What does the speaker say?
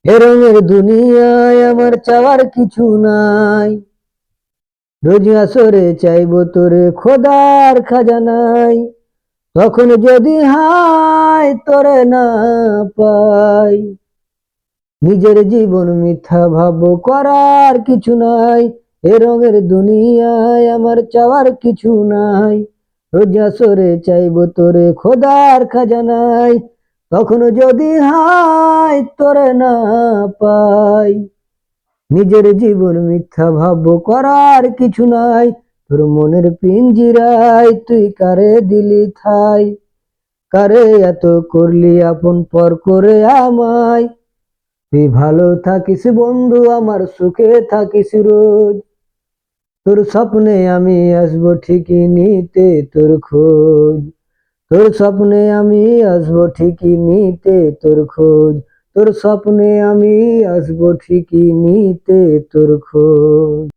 এ রঙের দুনিয়ায় আমার চাওয়ার কিছু নাই, রোজ আসরে চাইবো তোরে খোদার খাজানাই। তখন যদি হায় তোরে না পাই, নিজের জীবন মিথ্যা ভাববো, করার কিছু নাই। এ রঙের দুনিয়ায় আমার চাওয়ার কিছু নাই, রোজ আসরে চাইবো তোরে খোদার খাজানাই। তখন যদি হায় তোরে না পাই, নিজের জীবন মিথ্যা ভাববো, করার কিছু নাই। তোর মনের পিঞ্জিরায় তুই কারে দিলি ঠাই, কারে এত করলি আপন পর করে আমায়। তুই ভালো থাকিস বন্ধু আমার, সুখে থাকিস রোজ। তোর স্বপ্নে আমি আসবো ঠিকই নিতে তোর খোঁজ। তোর স্বপ্নে আমি আসবো ঠিকই নিতে তোর খোঁজ। তোর স্বপ্নে আমি আসবো ঠিকই নিতে তোর খোঁজ।